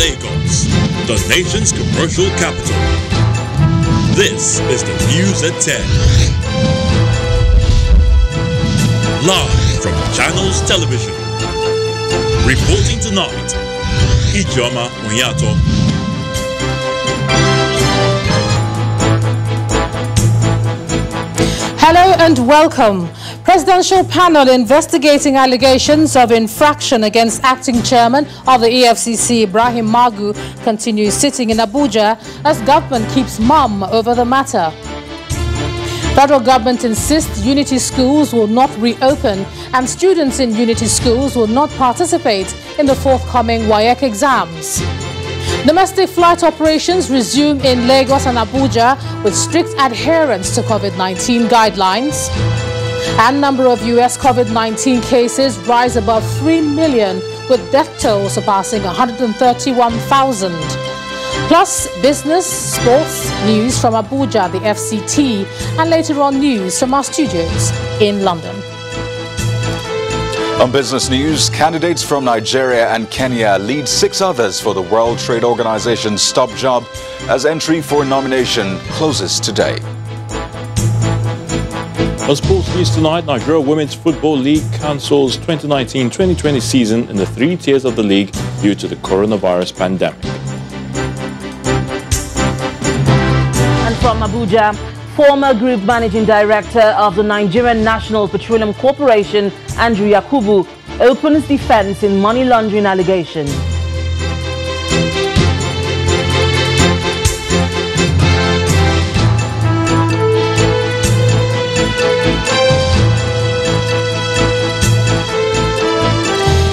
Lagos, the nation's commercial capital. This is the News at 10. Live from Channels Television. Reporting tonight, Ijoma Onyato. Hello and welcome. Presidential panel investigating allegations of infraction against acting chairman of the EFCC, Ibrahim Magu, continues sitting in Abuja as government keeps mum over the matter. Federal government insists unity schools will not reopen and students in unity schools will not participate in the forthcoming WAEC exams. Domestic flight operations resume in Lagos and Abuja with strict adherence to COVID-19 guidelines. And number of U.S. COVID-19 cases rise above 3 million, with death toll surpassing 131,000. Plus, business, sports, news from Abuja, the FCT, and later on news from our studios in London. On business news, candidates from Nigeria and Kenya lead 6 others for the World Trade Organization's Stop Job as entry for nomination closes today. On sports news tonight, Nigeria Women's Football League cancels 2019-2020 season in the 3 tiers of the league due to the coronavirus pandemic. And from Abuja, former Group Managing Director of the Nigerian National Petroleum Corporation, Andrew Yakubu, opens defense in money laundering allegations.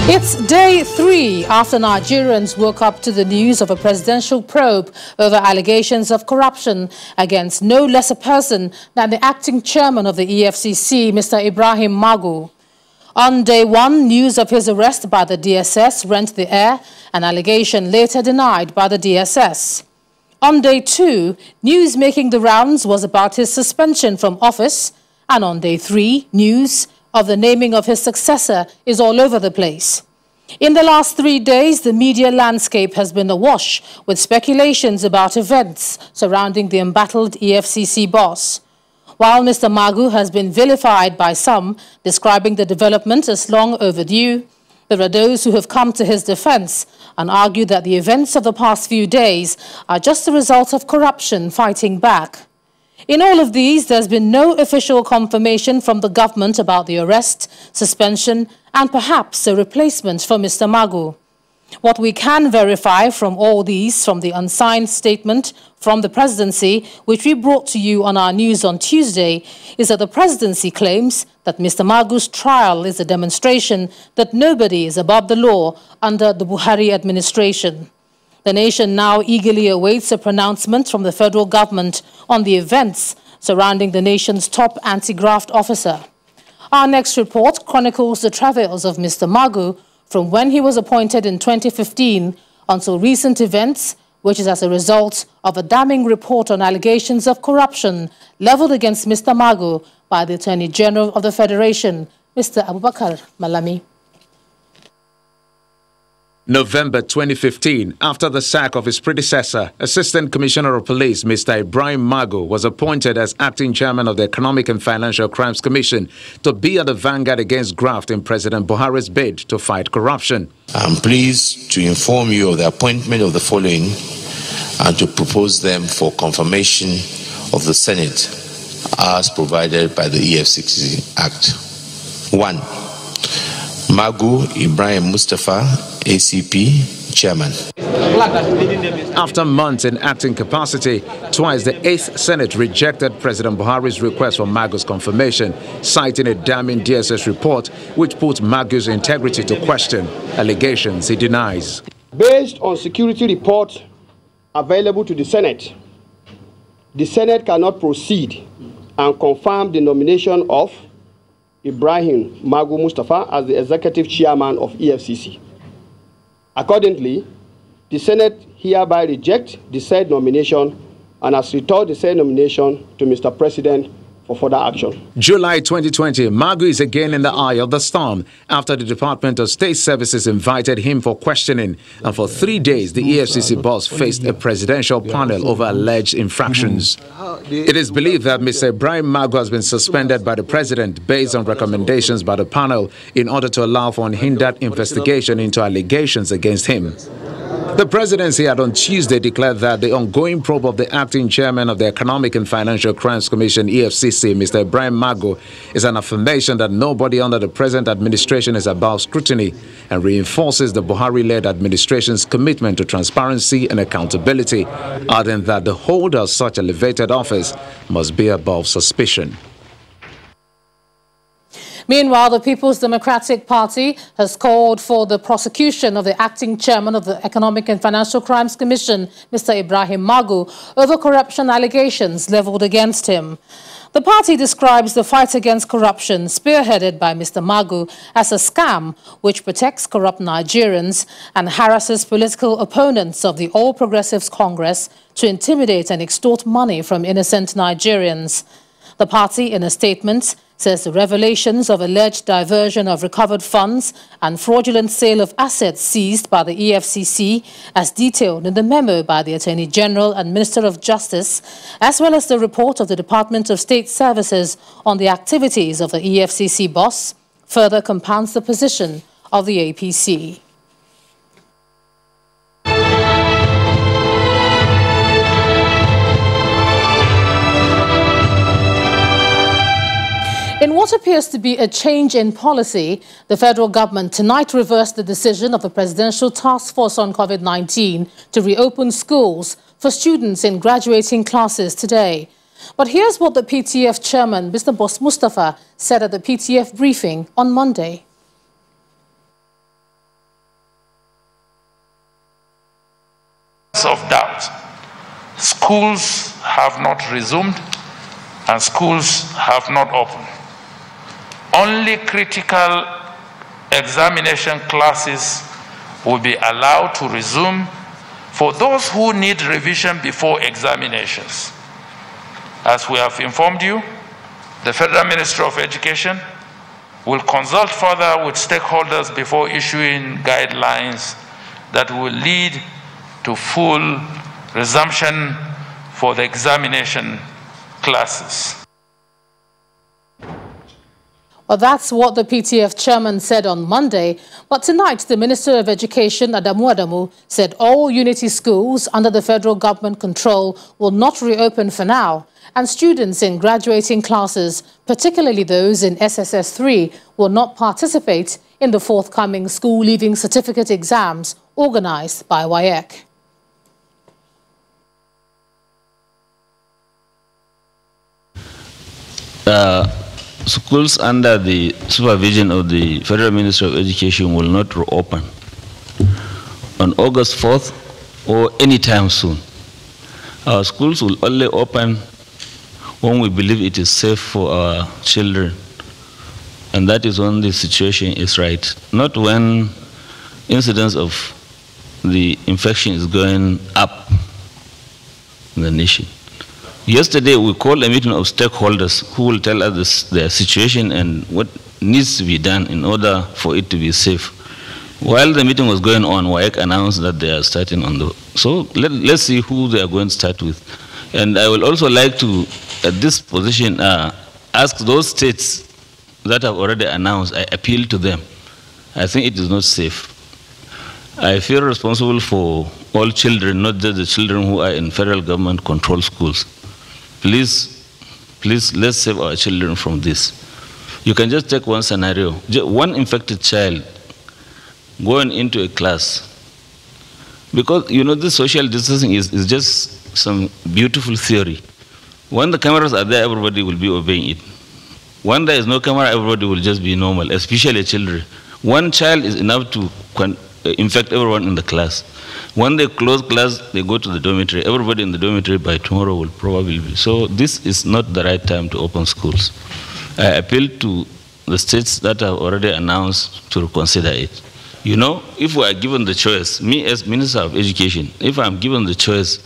It's day 3 after Nigerians woke up to the news of a presidential probe over allegations of corruption against no less a person than the acting chairman of the EFCC, Mr. Ibrahim Magu. On day 1, news of his arrest by the DSS rent the air, an allegation later denied by the DSS. On day 2, news making the rounds was about his suspension from office, and on day 3, news of the naming of his successor is all over the place. In the last 3 days, the media landscape has been awash with speculations about events surrounding the embattled EFCC boss. While Mr. Magu has been vilified by some, describing the development as long overdue, there are those who have come to his defense and argue that the events of the past few days are just the result of corruption fighting back. In all of these, there's been no official confirmation from the government about the arrest, suspension, and perhaps a replacement for Mr. Magu. What we can verify from all these, from the unsigned statement from the presidency, which we brought to you on our news on Tuesday, is that the presidency claims that Mr. Magu's trial is a demonstration that nobody is above the law under the Buhari administration. The nation now eagerly awaits a pronouncement from the federal government on the events surrounding the nation's top anti-graft officer. Our next report chronicles the travails of Mr. Magu from when he was appointed in 2015 until recent events, which is as a result of a damning report on allegations of corruption leveled against Mr. Magu by the Attorney General of the Federation, Mr. Abubakar Malami. November 2015, after the sack of his predecessor, Assistant Commissioner of Police Mr. Ibrahim Magu was appointed as acting chairman of the Economic and Financial Crimes Commission to be at the vanguard against graft in President Buhari's bid to fight corruption. I'm pleased to inform you of the appointment of the following and to propose them for confirmation of the Senate as provided by the EFCC Act. 1. Magu Ibrahim Mustafa, ACP, Chairman. After months in acting capacity, twice the 8th Senate rejected President Buhari's request for Magu's confirmation, citing a damning DSS report which put Magu's integrity to question, allegations he denies. Based on security report available to the Senate cannot proceed and confirm the nomination of Ibrahim Magu Mustafa as the executive chairman of EFCC. Accordingly, the Senate hereby rejects the said nomination and has returned the said nomination to Mr. President for further action. July 2020, Magu is again in the eye of the storm after the Department of State Services invited him for questioning. And for 3 days, the EFCC boss faced a presidential panel over alleged infractions. It is believed that Mr. Ibrahim Magu has been suspended by the president based on recommendations by the panel in order to allow for unhindered investigation into allegations against him. The presidency had on Tuesday declared that the ongoing probe of the acting chairman of the Economic and Financial Crimes Commission, EFCC, Mr. Ibrahim Magu, is an affirmation that nobody under the present administration is above scrutiny and reinforces the Buhari-led administration's commitment to transparency and accountability, adding that the holder of such elevated office must be above suspicion. Meanwhile, the People's Democratic Party has called for the prosecution of the acting chairman of the Economic and Financial Crimes Commission, Mr. Ibrahim Magu, over corruption allegations leveled against him. The party describes the fight against corruption spearheaded by Mr. Magu as a scam which protects corrupt Nigerians and harasses political opponents of the All Progressives Congress to intimidate and extort money from innocent Nigerians. The party, in a statement, says the revelations of alleged diversion of recovered funds and fraudulent sale of assets seized by the EFCC, as detailed in the memo by the Attorney General and Minister of Justice, as well as the report of the Department of State Services on the activities of the EFCC boss, further compounds the position of the APC. In what appears to be a change in policy, the federal government tonight reversed the decision of the Presidential Task Force on COVID-19 to reopen schools for students in graduating classes today. But here's what the PTF chairman, Mr. Boss Mustafa, said at the PTF briefing on Monday. Of doubt, schools have not resumed and schools have not opened. Only critical examination classes will be allowed to resume for those who need revision before examinations. As we have informed you, the Federal Ministry of Education will consult further with stakeholders before issuing guidelines that will lead to full resumption for the examination classes. Well, that's what the PTF chairman said on Monday. But tonight, the Minister of Education, Adamu, said all unity schools under the federal government control will not reopen for now. And students in graduating classes, particularly those in SSS 3, will not participate in the forthcoming school leaving certificate exams organized by WAEC. Schools under the supervision of the Federal Ministry of Education will not reopen on August 4th or any time soon. Our schools will only open when we believe it is safe for our children, and that is when the situation is right, not when incidence of the infection is going up in the nation. Yesterday, we called a meeting of stakeholders who will tell us their situation and what needs to be done in order for it to be safe. While the meeting was going on, WAEC announced that they are starting on the... So let's see who they are going to start with. And I will also like to, at this position, ask those states that have already announced, I appeal to them. I think it is not safe. I feel responsible for all children, not just the children who are in federal government controlled schools. Please, let's save our children from this. You can just take one scenario. One infected child going into a class. Because, you know, this social distancing is just some beautiful theory. When the cameras are there, everybody will be obeying it. When there is no camera, everybody will just be normal, especially children. One child is enough to infect everyone in the class. When they close class, they go to the dormitory. Everybody in the dormitory by tomorrow will probably be. So this is not the right time to open schools. I appeal to the states that have already announced to reconsider it. You know, if we are given the choice, me as Minister of Education, if I'm given the choice,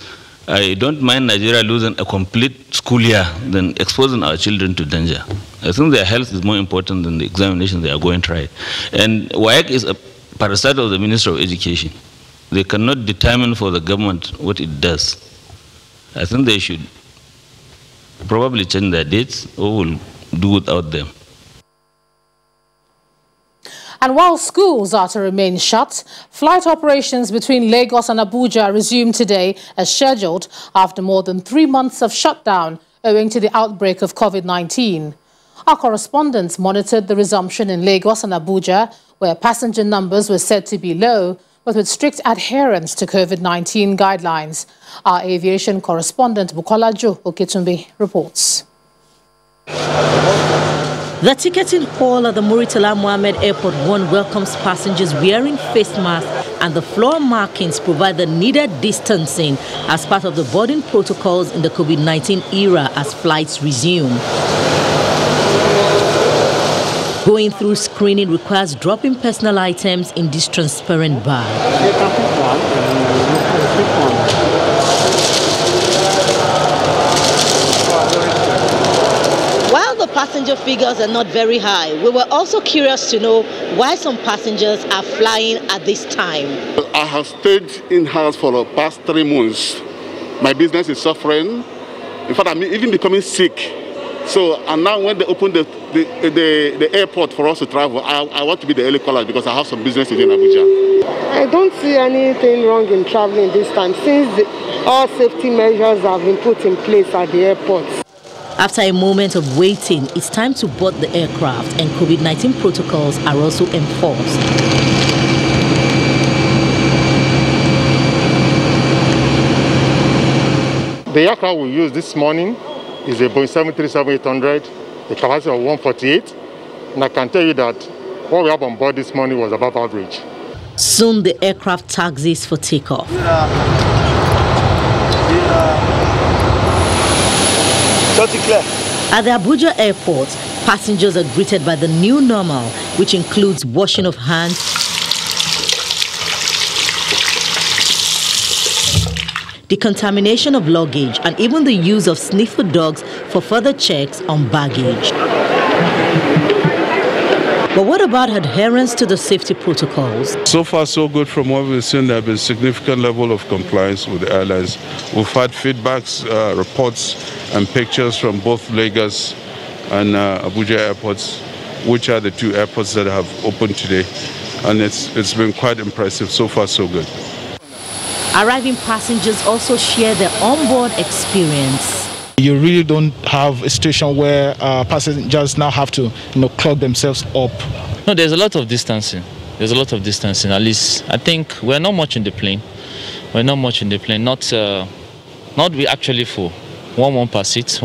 I don't mind Nigeria losing a complete school year than exposing our children to danger. I think their health is more important than the examinations they are going to try. And WAEC is a parasite of the Ministry of Education. They cannot determine for the government what it does. I think they should probably change their dates or will do without them. And while schools are to remain shut, flight operations between Lagos and Abuja resumed today as scheduled after more than 3 months of shutdown owing to the outbreak of COVID-19. Our correspondents monitored the resumption in Lagos and Abuja, where passenger numbers were said to be low, but with strict adherence to COVID-19 guidelines. Our aviation correspondent Bukola Jo Oketumbi reports. The ticketing hall at the Muritala Mohammed Airport 1 welcomes passengers wearing face masks, and the floor markings provide the needed distancing as part of the boarding protocols in the COVID-19 era as flights resume. Going through screening requires dropping personal items in this transparent bag. While the passenger figures are not very high, we were also curious to know why some passengers are flying at this time. I have stayed in-house for the past 3 months. My business is suffering. In fact, I'm even becoming sick. So, and now when they open the airport for us to travel, I want to be the early caller because I have some businesses in Abuja. I don't see anything wrong in traveling this time since all safety measures have been put in place at the airport. After a moment of waiting, it's time to board the aircraft, and COVID-19 protocols are also enforced. The aircraft we used this morning is a Boeing 737-800, a capacity of 148, and I can tell you that what we have on board this morning was above average. Soon the aircraft taxis for takeoff. At the Abuja airport, passengers are greeted by the new normal, which includes washing of hands, decontamination of luggage, and even the use of sniffer dogs for further checks on baggage. But what about adherence to the safety protocols? So far, so good. From what we've seen, there has been a significant level of compliance with the airlines. We've had feedbacks, reports, and pictures from both Lagos and Abuja airports, which are the 2 airports that have opened today. And it's been quite impressive. So far, so good. Arriving passengers also share their onboard experience. You really don't have a situation where passengers now have to, clog themselves up. No, there's a lot of distancing. There's a lot of distancing. At least I think we're not much in the plane. We're not much in the plane. Not we actually full. One per seat.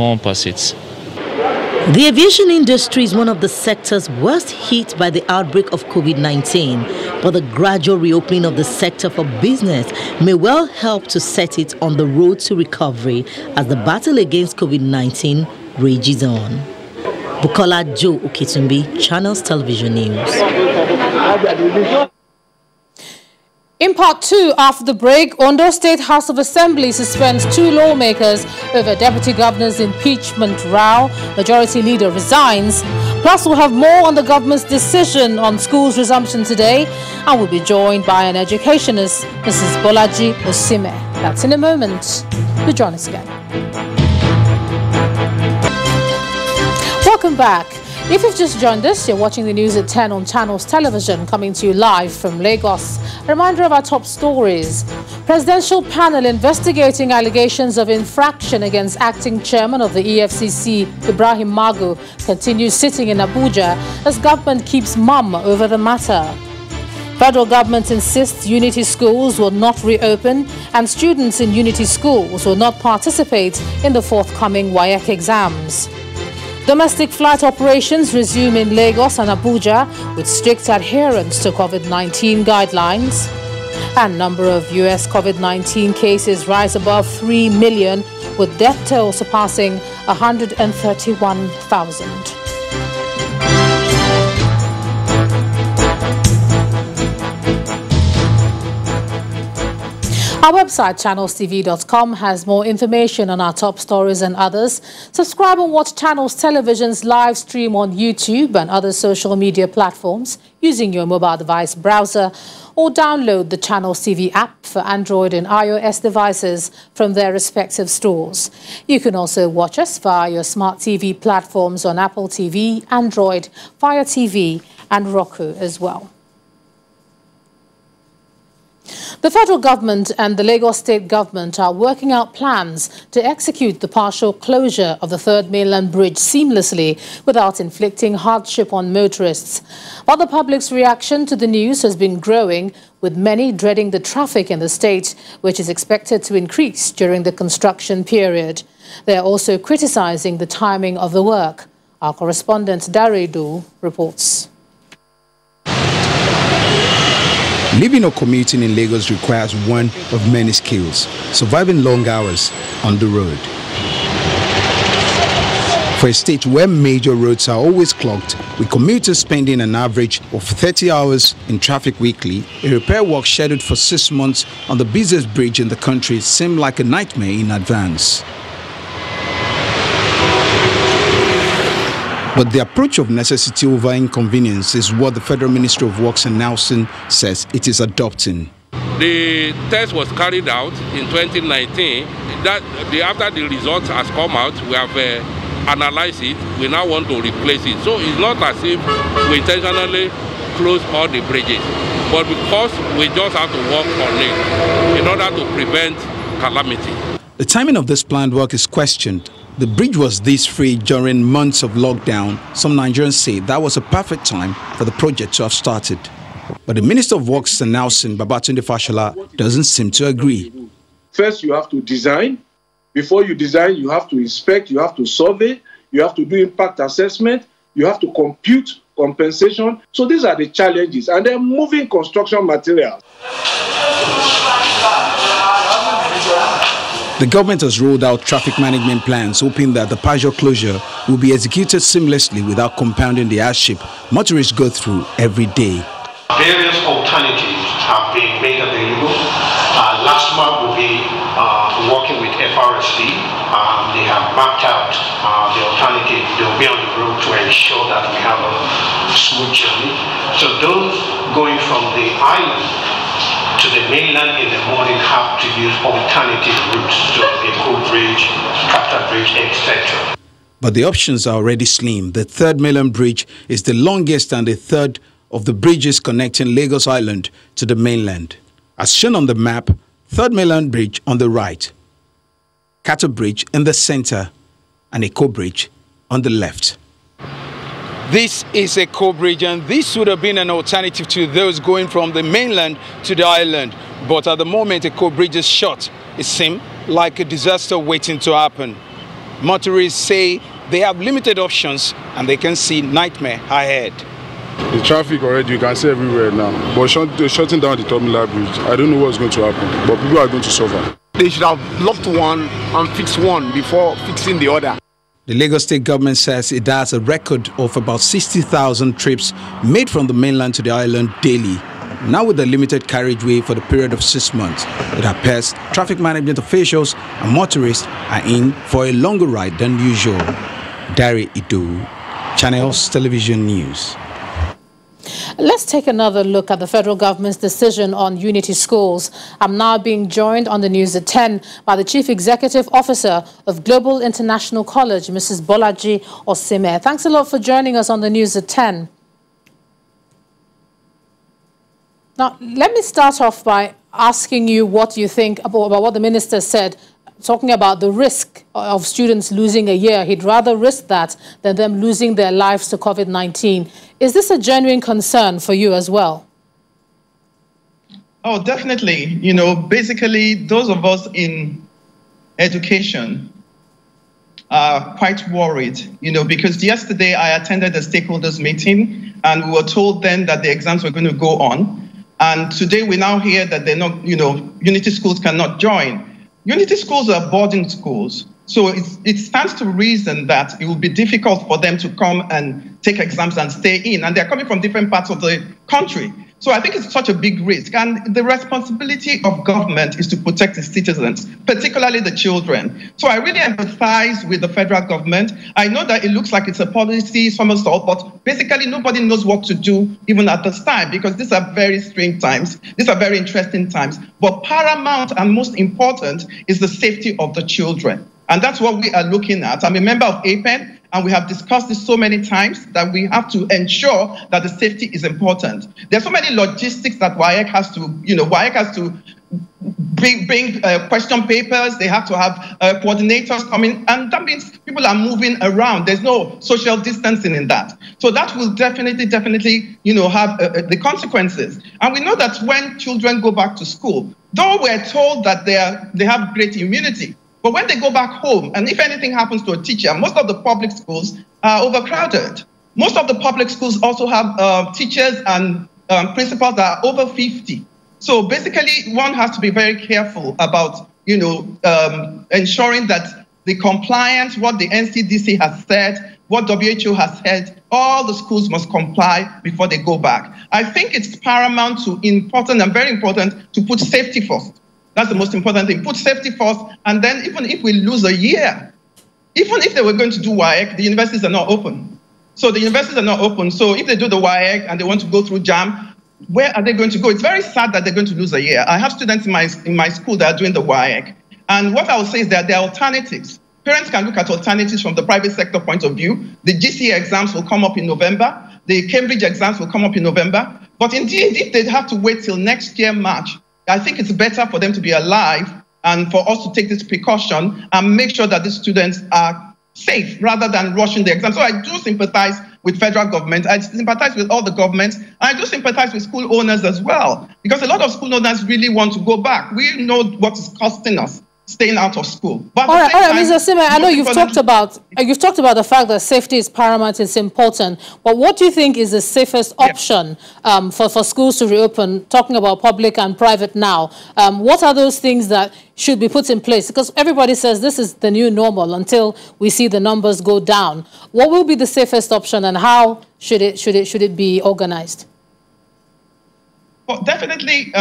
The aviation industry is one of the sectors worst hit by the outbreak of COVID-19, but the gradual reopening of the sector for business may well help to set it on the road to recovery as the battle against COVID-19 rages on. Bukola Jo Oketumbi, Channels Television News. In part 2, after the break, Ondo State House of Assembly suspends 2 lawmakers over Deputy Governor's impeachment row. Majority Leader resigns. Plus, we'll have more on the government's decision on schools resumption today. And we'll be joined by an educationist, Mrs. Bolaji Osime. That's in a moment. Do join us again. Welcome back. If you've just joined us, you're watching the news at 10 on Channels Television, coming to you live from Lagos. A reminder of our top stories. Presidential panel investigating allegations of infraction against acting chairman of the EFCC, Ibrahim Magu, continues sitting in Abuja as government keeps mum over the matter. Federal government insists unity schools will not reopen and students in unity schools will not participate in the forthcoming WAEC exams. Domestic flight operations resume in Lagos and Abuja with strict adherence to COVID-19 guidelines. And number of US COVID-19 cases rise above 3 million, with death toll surpassing 131,000. Our website, channelstv.com, has more information on our top stories and others. Subscribe and watch Channels Television's live stream on YouTube and other social media platforms using your mobile device browser, or download the Channels TV app for Android and iOS devices from their respective stores. You can also watch us via your smart TV platforms on Apple TV, Android, Fire TV and Roku as well. The federal government and the Lagos state government are working out plans to execute the partial closure of the Third Mainland Bridge seamlessly without inflicting hardship on motorists. But the public's reaction to the news has been growing, with many dreading the traffic in the state, which is expected to increase during the construction period. They are also criticizing the timing of the work. Our correspondent Daredu reports. Living or commuting in Lagos requires one of many skills: surviving long hours on the road. For a state where major roads are always clogged, with commuters spending an average of 30 hours in traffic weekly, a repair work scheduled for 6 months on the busiest bridge in the country seemed like a nightmare in advance. But the approach of necessity over inconvenience is what the Federal Ministry of Works and Housing says it is adopting. The test was carried out in 2019. After the results has come out, we have analyzed it. We now want to replace it. So it's not as if we intentionally close all the bridges, but because we just have to work on it in order to prevent calamity. The timing of this planned work is questioned. The bridge was this free during months of lockdown. Some Nigerians say that was a perfect time for the project to have started. But the Minister of Works and Housing, Babatunde Fashola, doesn't seem to agree. First, you have to design. Before you design, you have to inspect, you have to survey, you have to do impact assessment, you have to compute compensation. So these are the challenges. And then moving construction materials. The government has rolled out traffic management plans, hoping that the partial closure will be executed seamlessly without compounding the hardship motorists go through every day. Various alternatives have been made available. Last month we'll be working with FRSD. They have mapped out the alternative. They will be on the road to ensure that we have a smooth journey. So those going from the island to the mainland in the morning have to use alternative routes to Eko Bridge, Captain Bridge, etc. But the options are already slim. The Third Mainland Bridge is the longest and the third of the bridges connecting Lagos Island to the mainland. As shown on the map, Third Mainland Bridge on the right, Cattle Bridge in the center, and Eko Bridge on the left. This is Eko Bridge, and this would have been an alternative to those going from the mainland to the island. But at the moment, Eko Bridge is shut. It seems like a disaster waiting to happen. Motorists say they have limited options and they can see nightmare ahead. The traffic already, you can see everywhere now. But they're shutting down the terminal bridge. I don't know what's going to happen, but people are going to suffer. They should have locked one and fixed one before fixing the other. The Lagos state government says it has a record of about 60,000 trips made from the mainland to the island daily. Now with the limited carriageway for the period of 6 months, it appears traffic management officials and motorists are in for a longer ride than usual. Dari Idu, Channels Television News. Let's take another look at the federal government's decision on Unity Schools. I'm now being joined on the news at 10 by the Chief Executive Officer of Global International College, Mrs. Bolaji Osime. Thanks a lot for joining us on the news at 10. Now, let me start off by asking you what you think about what the minister said, talking about the risk of students losing a year. He'd rather risk that than them losing their lives to COVID-19. Is this a genuine concern for you as well? Oh, definitely. You know, basically, those of us in education are quite worried, you know, because yesterday I attended a stakeholders meeting and we were told then that the exams were going to go on. And today we now hear that they're not, you know, Unity schools cannot join. Unity schools are boarding schools. So it stands to reason that it will be difficult for them to come and take exams and stay in. And they're coming from different parts of the country. So I think it's such a big risk. And the responsibility of government is to protect its citizens, particularly the children. So I really empathize with the federal government. I know that it looks like it's a policy somersault, but basically nobody knows what to do even at this time, because these are very strange times. These are very interesting times. But paramount and most important is the safety of the children. And that's what we are looking at. I'm a member of APEN, and we have discussed this so many times that we have to ensure that the safety is important. There's so many logistics that WAEC has to, WAEC has to bring question papers. They have to have coordinators coming, and that means people are moving around. There's no social distancing in that. So that will definitely, have the consequences. And we know that when children go back to school, though we're told that they have great immunity, but when they go back home, and if anything happens to a teacher, most of the public schools are overcrowded. Most of the public schools also have teachers and principals that are over 50. So basically, one has to be very careful about, ensuring that the compliance, what the NCDC has said, what WHO has said, all the schools must comply before they go back. I think it's paramount and very important to put safety first. That's the most important thing. Put safety first, and then even if we lose a year, even if they were going to do WAEC, the universities are not open. So the universities are not open. So if they do the WAEC and they want to go through JAM, where are they going to go? It's very sad that they're going to lose a year. I have students in my school that are doing the WAEC. And what I will say is that there are alternatives. Parents can look at alternatives from the private sector point of view. The GCE exams will come up in November. The Cambridge exams will come up in November. But indeed, if they have to wait till next year, March, I think it's better for them to be alive and for us to take this precaution and make sure that the students are safe rather than rushing the exam. So I do sympathize with federal government. I sympathize with all the governments. And I do sympathize with school owners as well, because a lot of school owners really want to go back. We know what is costing us staying out of school. But all right, Mr. Sime, I know you've talked about the fact that safety is paramount, it's important. But what do you think is the safest option for schools to reopen? Talking about public and private now, what are those things that should be put in place? Because everybody says this is the new normal until we see the numbers go down. What will be the safest option, and how should it be organized? Well, definitely,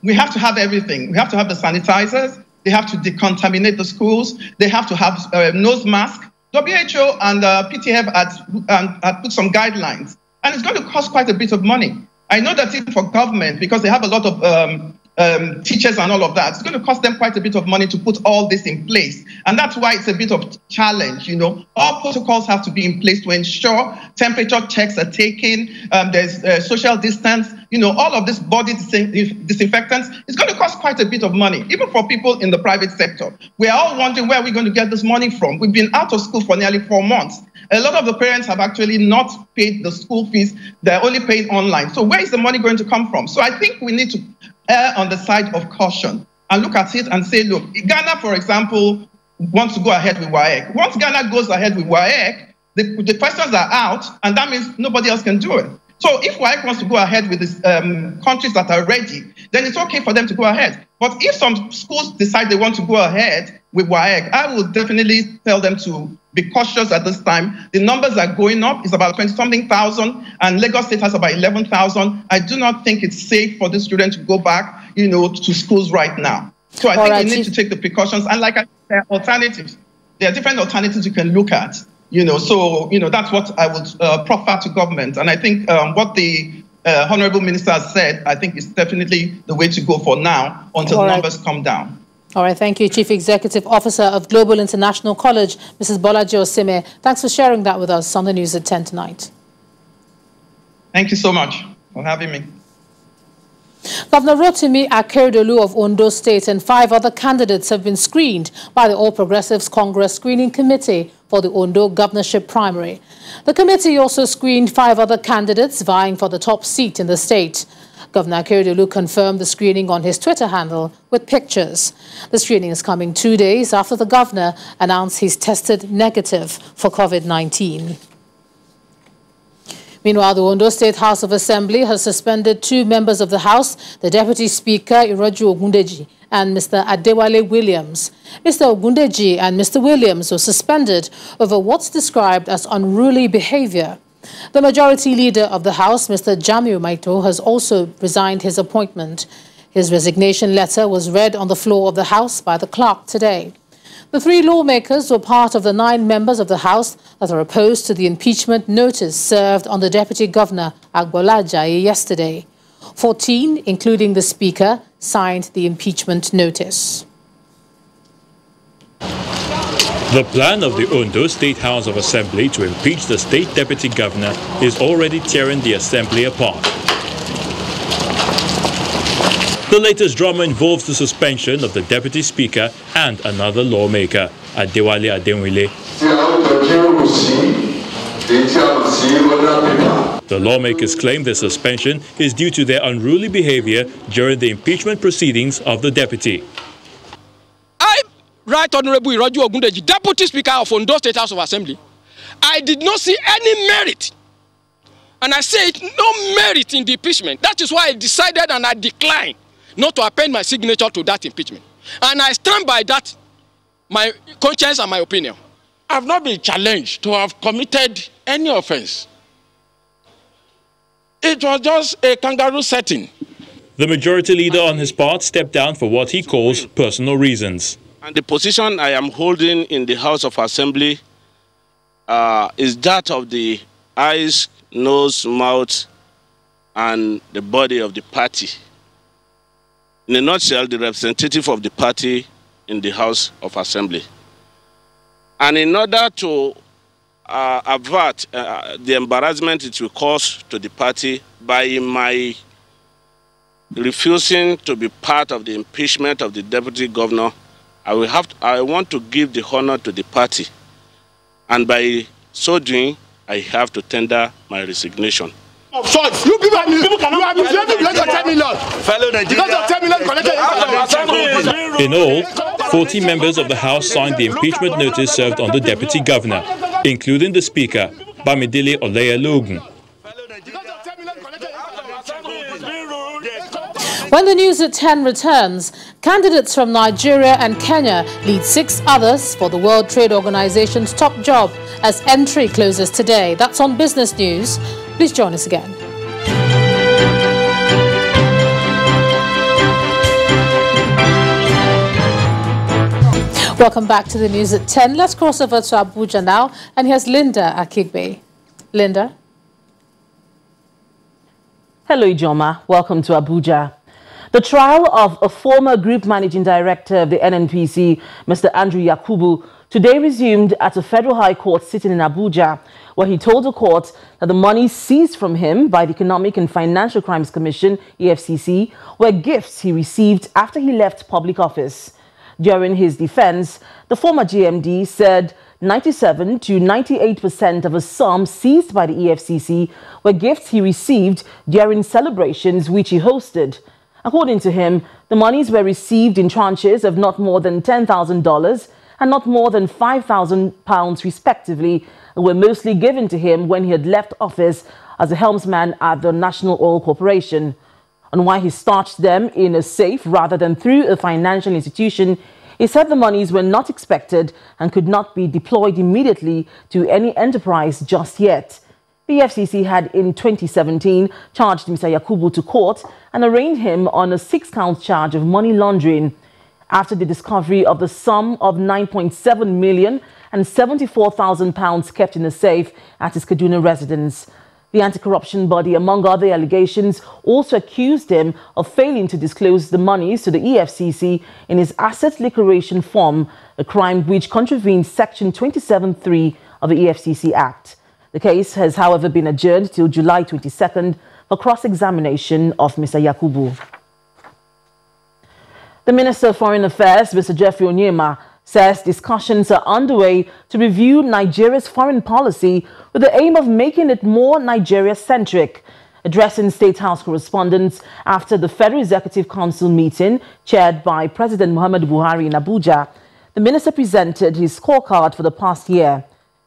we have to have everything. We have to have the sanitizers. They have to decontaminate the schools. They have to have nose masks. WHO and PTF had put some guidelines, and it's going to cost quite a bit of money. I know that even for government, because they have a lot of teachers and all of that, it's going to cost them quite a bit of money to put all this in place. And that's why it's a bit of a challenge, All protocols have to be in place to ensure temperature checks are taken, there's social distance, all of this body disinfectants. It's going to cost quite a bit of money, even for people in the private sector. We're all wondering where we're going to get this money from. We've been out of school for nearly 4 months. A lot of the parents have actually not paid the school fees. They're only paying online. So where is the money going to come from? So I think we need to err on the side of caution and look at it and say, look, Ghana, for example, wants to go ahead with WAEC. Once Ghana goes ahead with WAEC, the questions are out, and that means nobody else can do it. So if WAEC wants to go ahead with these countries that are ready, then it's okay for them to go ahead. But if some schools decide they want to go ahead with WAEC, I will definitely tell them to be cautious at this time. The numbers are going up. It's about 20-something thousand, and Lagos State has about 11,000. I do not think it's safe for the students to go back, to schools right now. So I think we need to take the precautions. And like I said, there are alternatives. There are different alternatives you can look at. So that's what I would proffer to government. And I think what the Honorable Minister has said, I think is definitely the way to go for now until numbers come down. All right, thank you, Chief Executive Officer of Global International College, Mrs. Bolaji Osime. Thanks for sharing that with us on the news at 10 tonight. Thank you so much for having me. Governor Rotimi Akeredolu of Ondo State and 5 other candidates have been screened by the All Progressives Congress Screening Committee for the Ondo governorship primary. The committee also screened 5 other candidates vying for the top seat in the state. Governor Akeredolu confirmed the screening on his Twitter handle with pictures. The screening is coming 2 days after the governor announced he's tested negative for COVID-19. Meanwhile, the Ondo State House of Assembly has suspended 2 members of the House, the Deputy Speaker, Iroju Ogundeji, and Mr. Adewale Williams. Mr. Ogundeji and Mr. Williams were suspended over what's described as unruly behavior. The majority leader of the House, Mr. Jamiu Maito, has also resigned his appointment. His resignation letter was read on the floor of the House by the clerk today. The 3 lawmakers were part of the 9 members of the House that are opposed to the impeachment notice served on the Deputy Governor, Agbola Ajayi, yesterday. 14, including the Speaker, signed the impeachment notice. The plan of the Ondo State House of Assembly to impeach the state deputy governor is already tearing the assembly apart. The latest drama involves the suspension of the deputy speaker and another lawmaker, Adewale Adenwile. The lawmakers claim the suspension is due to their unruly behavior during the impeachment proceedings of the deputy. Right Honorable Iroju Ogundeji, Deputy Speaker of Ondo State House of Assembly, I did not see any merit, and I say it, no merit in the impeachment. That is why I decided and I declined not to append my signature to that impeachment. And I stand by that, my conscience and my opinion. I have not been challenged to have committed any offense. It was just a kangaroo setting. The majority leader on his part stepped down for what he calls personal reasons. And the position I am holding in the House of Assembly is that of the eyes, nose, mouth, and the body of the party. In a nutshell, the representative of the party in the House of Assembly. And in order to avert the embarrassment it will cause to the party by my refusing to be part of the impeachment of the deputy governor, I want to give the honor to the party, and by so doing, I have to tender my resignation. You people cannot because of 10 million. Fellow Nigerians. In all, 40 members of the House signed the impeachment notice served on the deputy governor, including the Speaker, Bamidele Oleyalogun. When the news at 10 returns, candidates from Nigeria and Kenya lead 6 others for the World Trade Organization's top job as entry closes today. That's on Business News. Please join us again. Welcome back to the news at 10. Let's cross over to Abuja now. And here's Linda Akigbe. Linda. Hello, Ijoma. Welcome to Abuja. The trial of a former group managing director of the Nnpc, Mr. Andrew Yakubu, today resumed at a federal high court sitting in Abuja, where he told the court that the money seized from him by the Economic and Financial Crimes Commission, EFCC, were gifts he received after he left public office. During his defense, the former GMD said 97 to 98% of a sum seized by the EFCC were gifts he received during celebrations which he hosted. According to him, the monies were received in tranches of not more than $10,000 and not more than £5,000 respectively, and were mostly given to him when he had left office as a helmsman at the National Oil Corporation. On why he stashed them in a safe rather than through a financial institution, he said the monies were not expected and could not be deployed immediately to any enterprise just yet. The FCC had in 2017 charged Mr. Yakubu to court and arraigned him on a 6-count charge of money laundering. After the discovery of the sum of £9.7 million and £74,000 kept in a safe at his Kaduna residence. The anti-corruption body, among other allegations, also accused him of failing to disclose the monies to the EFCC in his asset liquidation form, a crime which contravenes Section 27(3) of the EFCC Act. The case has, however, been adjourned till July 22nd for cross-examination of Mr. Yakubu. The Minister of Foreign Affairs, Mr. Jeffrey Onyema, says discussions are underway to review Nigeria's foreign policy with the aim of making it more Nigeria-centric. Addressing State House correspondents after the Federal Executive Council meeting chaired by President Muhammadu Buhari in Abuja, the minister presented his scorecard for the past year.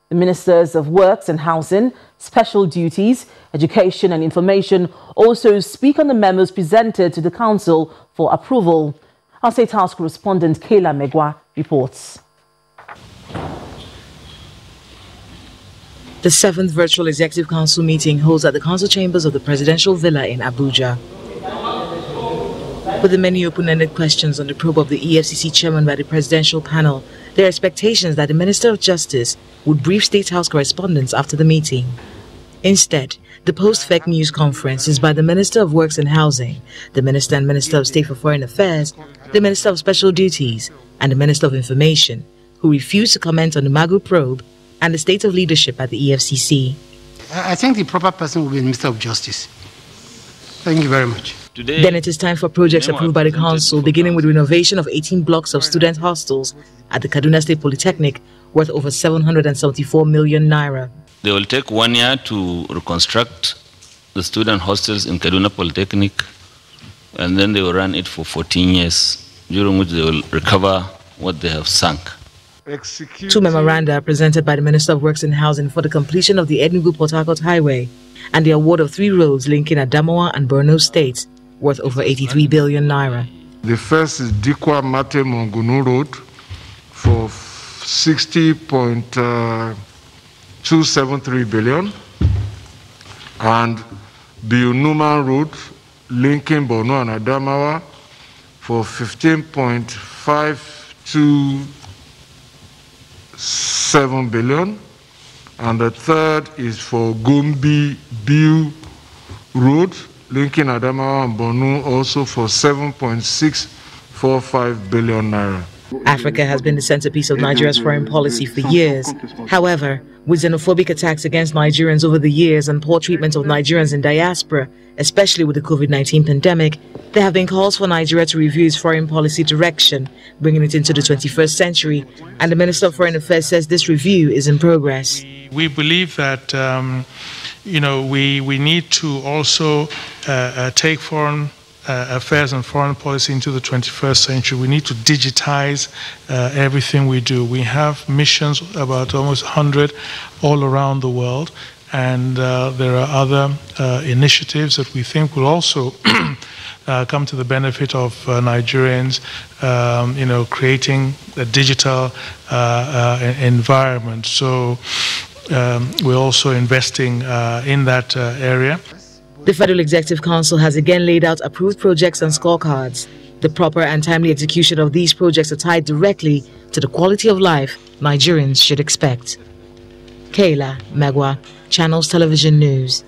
The Ministers of Works and Housing, Special Duties, Education and Information also speak on the memos presented to the Council for approval. Our State House correspondent Kayla Megwa reports. The 7th Virtual Executive Council meeting holds at the council chambers of the Presidential Villa in Abuja. With the many open-ended questions on the probe of the EFCC chairman by the presidential panel, there are expectations that the Minister of Justice would brief State House correspondents after the meeting. Instead, the post-fake news conference is by the Minister of Works and Housing, the Minister and Minister of State for Foreign Affairs, the Minister of Special Duties, and the Minister of Information, who refused to comment on the Magu probe and the state of leadership at the EFCC. I think the proper person will be the Minister of Justice. Thank you very much. Then it is time for projects approved by the council, beginning with renovation of 18 blocks of student hostels at the Kaduna State Polytechnic, worth over 774 million naira. They will take 1 year to reconstruct the student hostels in Kaduna Polytechnic, and then they will run it for 14 years, during which they will recover what they have sunk. 2 memoranda presented by the Minister of Works and Housing for the completion of the Enugu-Port Harcourt Highway and the award of 3 roads linking Adamawa and Borno states, worth over 83 billion naira. The first is Dikwa Mate Mongunu Road for 60.273 billion, and Biunuman Road linking Borno and Adamawa for 15.527 billion, and the third is for Gombe Biu Road linking Adamawa and Borno, also for 7.645 billion naira. Africa has been the centerpiece of Nigeria's foreign policy for years. However, with xenophobic attacks against Nigerians over the years and poor treatment of Nigerians in diaspora, especially with the COVID-19 pandemic, there have been calls for Nigeria to review its foreign policy direction, bringing it into the 21st century, and the Minister of Foreign Affairs says this review is in progress. We believe that we need to also take foreign affairs and foreign policy into the 21st century. We need to digitize everything we do. We have missions, about almost 100 all around the world, and there are other initiatives that we think will also come to the benefit of Nigerians, creating a digital environment. So we're also investing in that area. The Federal Executive Council has again laid out approved projects and scorecards. The proper and timely execution of these projects are tied directly to the quality of life Nigerians should expect. Kayla Megwa, Channels Television News.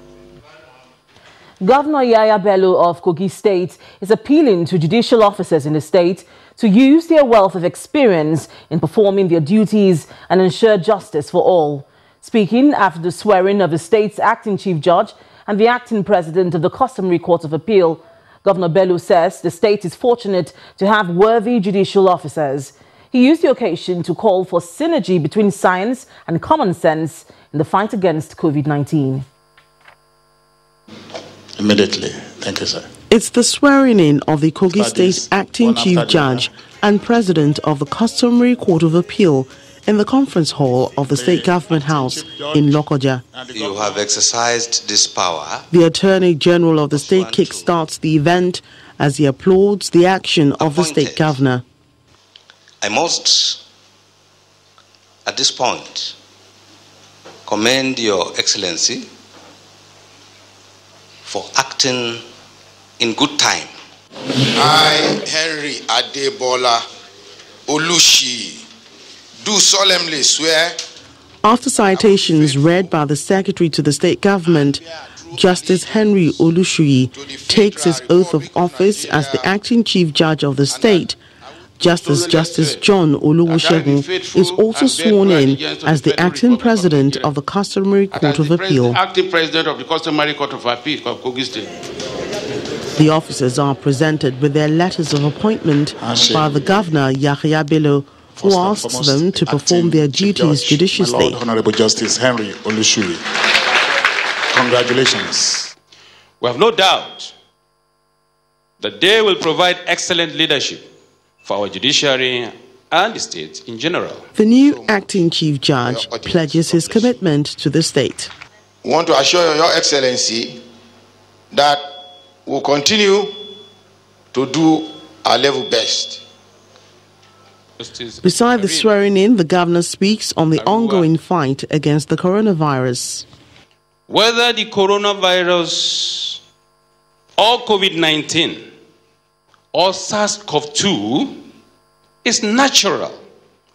Governor Yaya Bello of Kogi State is appealing to judicial officers in the state to use their wealth of experience in performing their duties and ensure justice for all. Speaking after the swearing of the state's acting chief judge and the acting president of the Customary Court of Appeal, Governor Bello says the state is fortunate to have worthy judicial officers. He used the occasion to call for synergy between science and common sense in the fight against COVID-19. Immediately. Thank you, sir. It's the swearing-in of the Kogi State Acting Chief Judge and President of the Customary Court of Appeal in the conference hall of the State Government House in Lokoja. You have exercised this power. The Attorney General of the state kickstarts the event as he applauds the action of the State Governor. I must, at this point, commend Your Excellency for acting in good time. I, Henry Adebola Olushi, do solemnly swear. After citations read by the Secretary to the State Government, Justice Henry Olushuyi takes his oath of office as the Acting Chief Judge of the state. Justice John Oluwushegun is also sworn in as the Acting President of the Customary Court of Appeal. Acting President of the Customary Court of Appeal of Kogi State. The officers are presented with their letters of appointment by the Governor Yahya Bello, who asks them to perform their duties judiciously. Lord Honorable Justice Henry Olushuyi, congratulations. We have no doubt that they will provide excellent leadership for our judiciary and the state in general. The new Acting Chief Judge pledges his commitment to the state. We want to assure Your Excellency that we'll continue to do our level best Beside the swearing-in, the governor speaks on the ongoing fight against the coronavirus. Whether the coronavirus or COVID-19 or SARS-CoV-2 is natural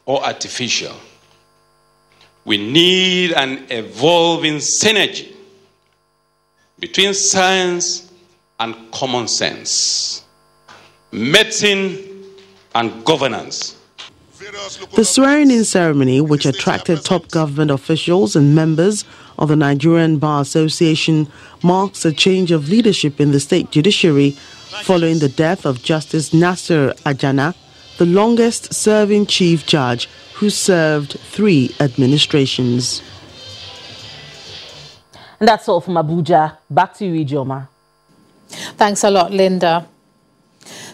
or artificial, we need an evolving synergy between science and common sense, medicine and governance. The swearing-in ceremony, which attracted top government officials and members of the Nigerian Bar Association, marks a change of leadership in the state judiciary following the death of Justice Nasir Ajana, the longest-serving chief judge who served 3 administrations. And that's all from Abuja. Back to you, Ijoma. Thanks a lot, Linda.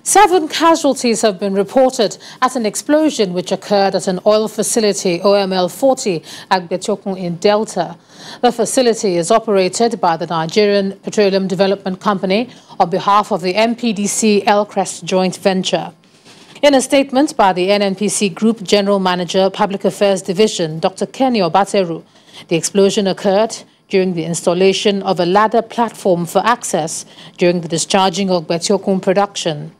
7 casualties have been reported at an explosion which occurred at an oil facility, OML 40, at Betokun in Delta. The facility is operated by the Nigerian Petroleum Development Company on behalf of the NPDC Elcrest joint venture. In a statement by the Nnpc Group General Manager, Public Affairs Division, Dr. Kenny Obateru, the explosion occurred during the installation of a ladder platform for access during the discharging of Betokun production.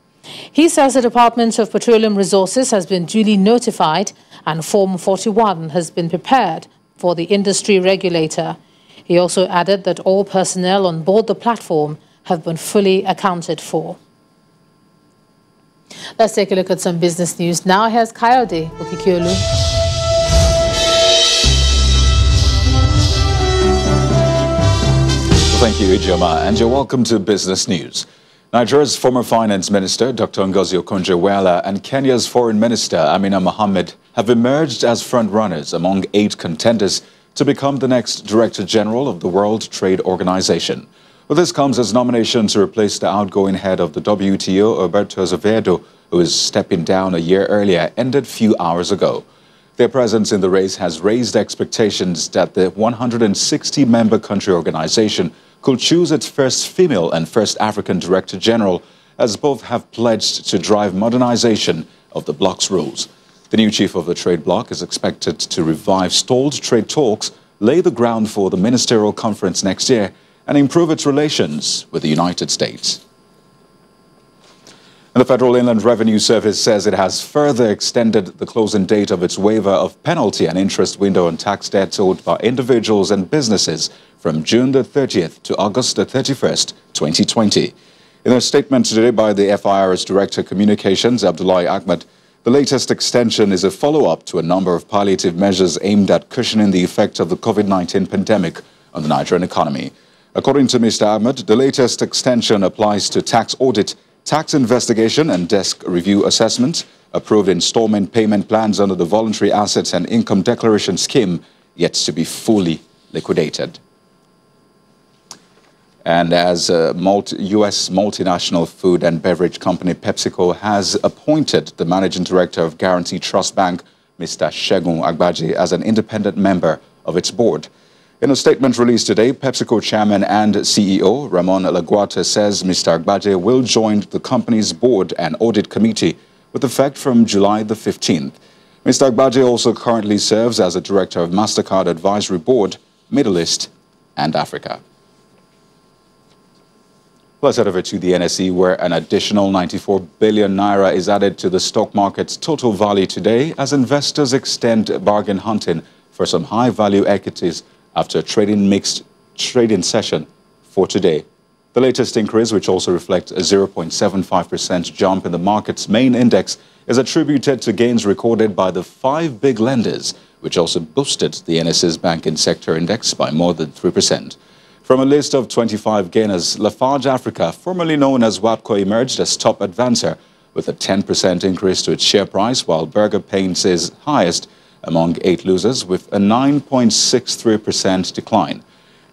He says the Department of Petroleum Resources has been duly notified and Form 41 has been prepared for the industry regulator. He also added that all personnel on board the platform have been fully accounted for. Let's take a look at some business news. Now here's Kayode Okikiolu. Thank you, Ijoma, and you're welcome to Business News. Nigeria's former Finance Minister, Dr. Ngozi Okonjo-Iweala, and Kenya's Foreign Minister, Amina Mohammed, have emerged as front-runners among 8 contenders to become the next Director General of the World Trade Organization. Well, this comes as nomination to replace the outgoing head of the WTO, Alberto Azevedo, who is stepping down a year earlier, ended few hours ago. Their presence in the race has raised expectations that the 160-member country organization could choose its first female and first African Director General, as both have pledged to drive modernization of the bloc's rules. The new chief of the trade bloc is expected to revive stalled trade talks, lay the ground for the ministerial conference next year, and improve its relations with the United States. And the Federal Inland Revenue Service says it has further extended the closing date of its waiver of penalty and interest window on tax debts owed by individuals and businesses from June the 30th to August the 31st, 2020. In a statement today by the FIR's Director Communications, Abdullahi Ahmed, the latest extension is a follow-up to a number of palliative measures aimed at cushioning the effect of the COVID-19 pandemic on the Nigerian economy. According to Mr. Ahmed, the latest extension applies to tax audit, tax investigation and desk review assessment, approved installment payment plans under the Voluntary Assets and Income Declaration Scheme, yet to be fully liquidated. And as U.S. multinational food and beverage company PepsiCo has appointed the managing director of Guarantee Trust Bank, Mr. Segun Agbaje, as an independent member of its board. In a statement released today, PepsiCo chairman and CEO Ramon Laguarta says Mr. Agbaje will join the company's board and audit committee with effect from July the 15th. Mr. Agbaje also currently serves as a director of MasterCard Advisory Board, Middle East and Africa. Let's head over to the NSE, where an additional 94 billion naira is added to the stock market's total value today as investors extend bargain hunting for some high-value equities after a mixed trading session for today. The latest increase, which also reflects a 0.75% jump in the market's main index, is attributed to gains recorded by the 5 big lenders, which also boosted the NSE's banking sector index by more than 3%. From a list of 25 gainers, Lafarge Africa, formerly known as WAPCO, emerged as top advancer with a 10% increase to its share price, while Burger Paints is highest among 8 losers with a 9.63% decline.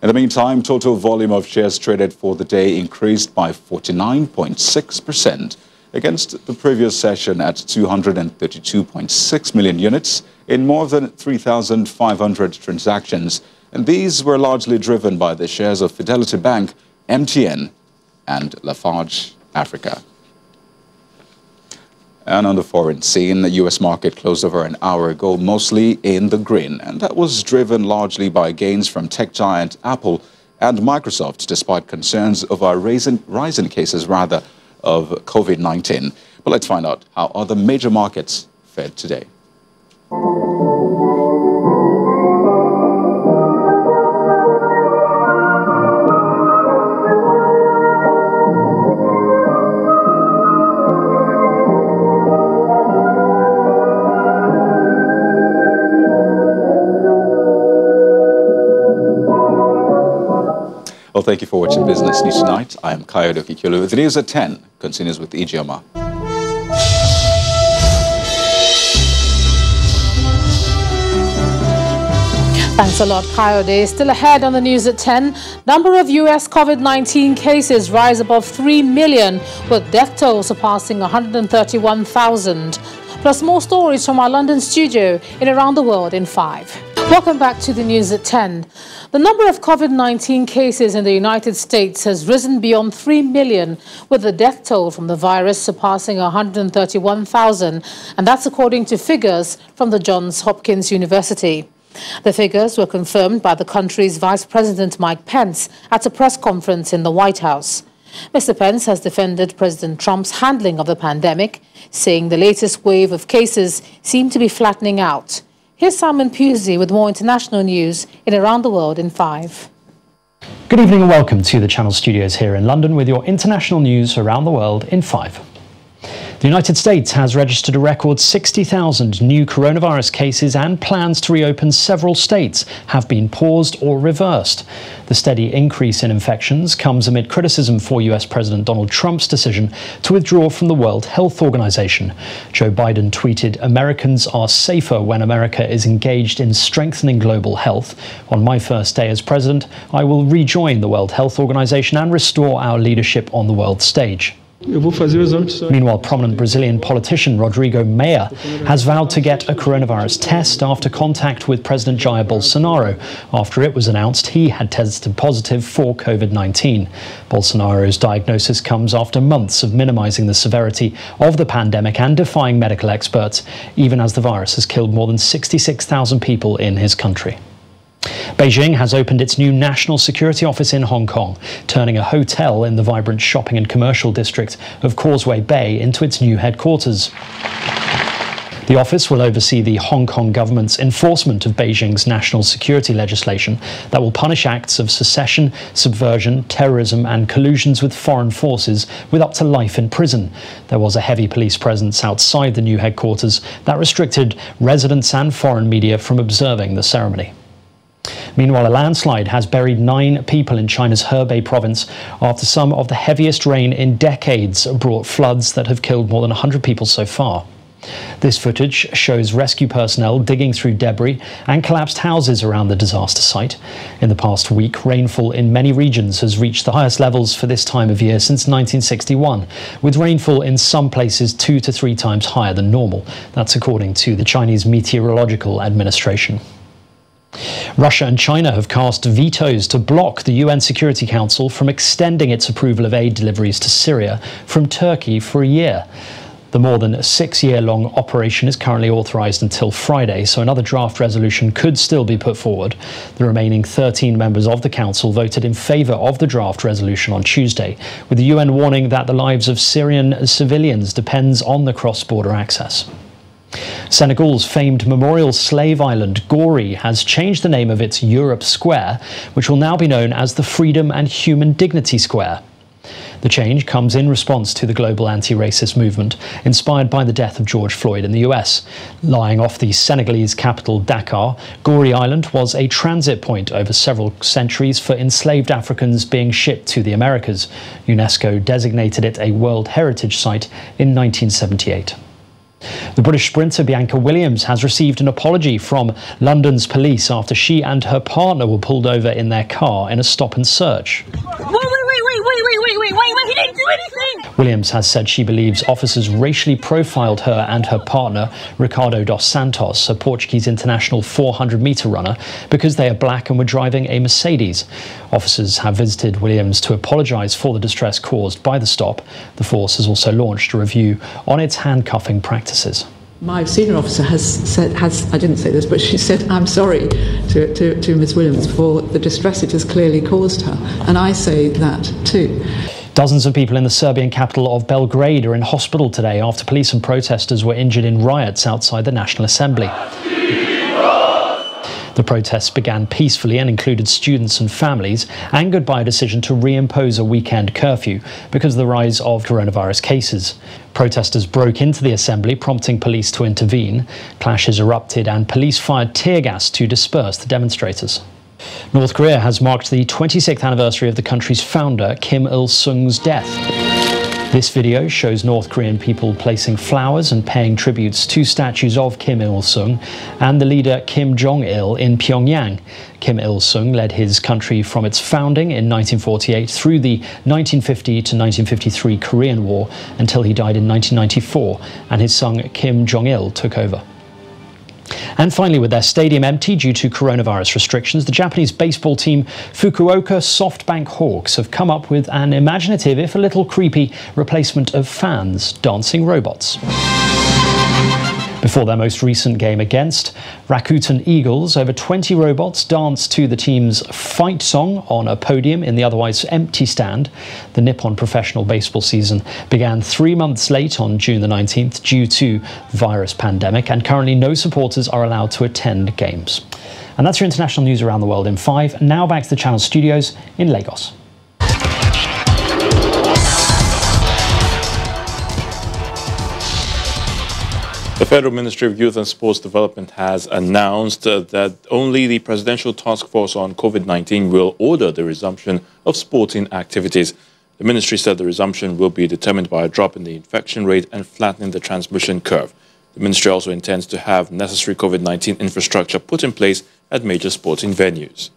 In the meantime, total volume of shares traded for the day increased by 49.6% against the previous session at 232.6 million units in more than 3,500 transactions. And these were largely driven by the shares of Fidelity Bank, MTN, and Lafarge Africa. And on the foreign scene, the U.S. market closed over an hour ago, mostly in the green. And that was driven largely by gains from tech giant Apple and Microsoft, despite concerns over rising cases, of COVID-19. But let's find out how other major markets fared today. Well, thank you for watching Business News Tonight. I am Kayode Okikulu. The news at 10 continues with Ijeoma. Thanks a lot, Kayode. Still ahead on the news at 10. Number of U.S. COVID-19 cases rise above 3 million, with death toll surpassing 131,000. Plus more stories from our London studio in Around the World in 5. Welcome back to the news at 10. The number of COVID-19 cases in the United States has risen beyond 3 million, with the death toll from the virus surpassing 131,000, and that's according to figures from the Johns Hopkins University. The figures were confirmed by the country's Vice President Mike Pence at a press conference in the White House. Mr. Pence has defended President Trump's handling of the pandemic, saying the latest wave of cases seem to be flattening out. Here's Simon Pusey with more international news in Around the World in 5. Good evening and welcome to the Channel Studios here in London with your international news around the world in 5. The United States has registered a record 60,000 new coronavirus cases, and plans to reopen several states have been paused or reversed. The steady increase in infections comes amid criticism for US President Donald Trump's decision to withdraw from the World Health Organization. Joe Biden tweeted, "Americans are safer when America is engaged in strengthening global health. On my first day as president, I will rejoin the World Health Organization and restore our leadership on the world stage." Meanwhile, prominent Brazilian politician Rodrigo Maia has vowed to get a coronavirus test after contact with President Jair Bolsonaro after it was announced he had tested positive for COVID-19. Bolsonaro's diagnosis comes after months of minimizing the severity of the pandemic and defying medical experts, even as the virus has killed more than 66,000 people in his country. Beijing has opened its new national security office in Hong Kong, turning a hotel in the vibrant shopping and commercial district of Causeway Bay into its new headquarters. The office will oversee the Hong Kong government's enforcement of Beijing's national security legislation that will punish acts of secession, subversion, terrorism and collusions with foreign forces with up to life in prison. There was a heavy police presence outside the new headquarters that restricted residents and foreign media from observing the ceremony. Meanwhile, a landslide has buried 9 people in China's Hebei province after some of the heaviest rain in decades brought floods that have killed more than 100 people so far. This footage shows rescue personnel digging through debris and collapsed houses around the disaster site. In the past week, rainfall in many regions has reached the highest levels for this time of year since 1961, with rainfall in some places 2 to 3 times higher than normal. That's according to the Chinese Meteorological Administration. Russia and China have cast vetoes to block the UN Security Council from extending its approval of aid deliveries to Syria from Turkey for a year. The more than 6-year-long operation is currently authorized until Friday, so another draft resolution could still be put forward. The remaining 13 members of the Council voted in favor of the draft resolution on Tuesday, with the UN warning that the lives of Syrian civilians depends on the cross-border access. Senegal's famed memorial slave island, Gori, has changed the name of its Europe Square, which will now be known as the Freedom and Human Dignity Square. The change comes in response to the global anti-racist movement, inspired by the death of George Floyd in the US. Lying off the Senegalese capital, Dakar, Gori Island was a transit point over several centuries for enslaved Africans being shipped to the Americas. UNESCO designated it a World Heritage Site in 1978. The British sprinter Bianca Williams has received an apology from London's police after she and her partner were pulled over in their car in a stop and search. Wait, he didn't do anything! Williams has said she believes officers racially profiled her and her partner, Ricardo dos Santos, a Portuguese international 400-metre runner, because they are black and were driving a Mercedes. Officers have visited Williams to apologise for the distress caused by the stop. The force has also launched a review on its handcuffing practices. My senior officer I didn't say this, but she said, I'm sorry to Ms. Williams for the distress it has clearly caused her. And I say that too. Dozens of people in the Serbian capital of Belgrade are in hospital today after police and protesters were injured in riots outside the National Assembly. The protests began peacefully and included students and families, angered by a decision to reimpose a weekend curfew because of the rise of coronavirus cases. Protesters broke into the assembly, prompting police to intervene. Clashes erupted and police fired tear gas to disperse the demonstrators. North Korea has marked the 26th anniversary of the country's founder, Kim Il-sung's death. This video shows North Korean people placing flowers and paying tributes to statues of Kim Il-sung and the leader Kim Jong-il in Pyongyang. Kim Il-sung led his country from its founding in 1948 through the 1950 to 1953 Korean War until he died in 1994, and his son Kim Jong-il took over. And finally, with their stadium empty due to coronavirus restrictions, the Japanese baseball team Fukuoka SoftBank Hawks have come up with an imaginative, if a little creepy, replacement of fans, dancing robots. Before their most recent game against Rakuten Eagles, over 20 robots danced to the team's fight song on a podium in the otherwise empty stand. The Nippon professional baseball season began 3 months late on June the 19th due to the virus pandemic, and currently no supporters are allowed to attend games. And that's your international news around the world in 5. Now back to the Channel studios in Lagos. The Federal Ministry of Youth and Sports Development has announced that only the Presidential Task Force on COVID-19 will order the resumption of sporting activities. The ministry said the resumption will be determined by a drop in the infection rate and flattening the transmission curve. The ministry also intends to have necessary COVID-19 infrastructure put in place at major sporting venues.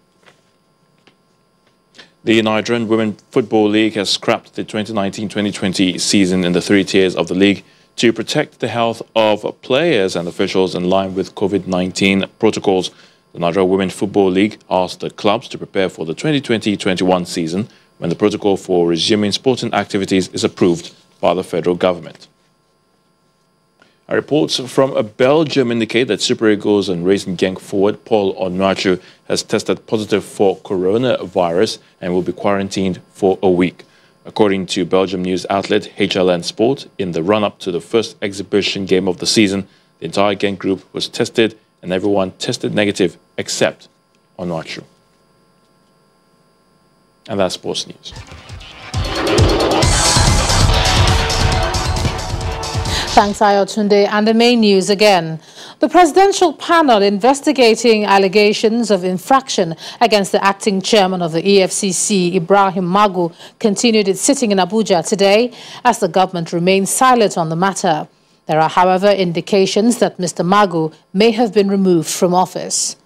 The Nigerian Women Football League has scrapped the 2019-2020 season in the 3 tiers of the league to protect the health of players and officials in line with COVID-19 protocols. The Nigeria Women Football League asked the clubs to prepare for the 2020-21 season when the protocol for resuming sporting activities is approved by the federal government. Reports from Belgium indicate that Super Eagles and Racing Genk forward Paul Onuachu has tested positive for coronavirus and will be quarantined for a week. According to Belgium news outlet HLN Sport, in the run-up to the first exhibition game of the season, the entire Genk group was tested and everyone tested negative except Onuachu. And that's sports news. Thanks, Ayotunde. And the main news again. The presidential panel investigating allegations of infraction against the acting chairman of the EFCC, Ibrahim Magu, continued its sitting in Abuja today as the government remains silent on the matter. There are, however, indications that Mr. Magu may have been removed from office.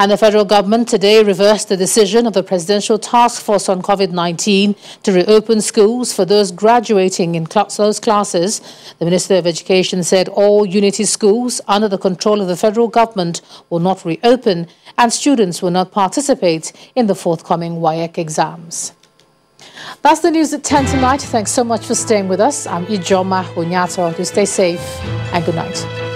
And the federal government today reversed the decision of the Presidential Task Force on COVID-19 to reopen schools for those graduating in those classes. The Minister of Education said all unity schools under the control of the federal government will not reopen and students will not participate in the forthcoming WAEC exams. That's the news at 10 tonight. Thanks so much for staying with us. I'm Ijoma Onyato. Do stay safe and good night.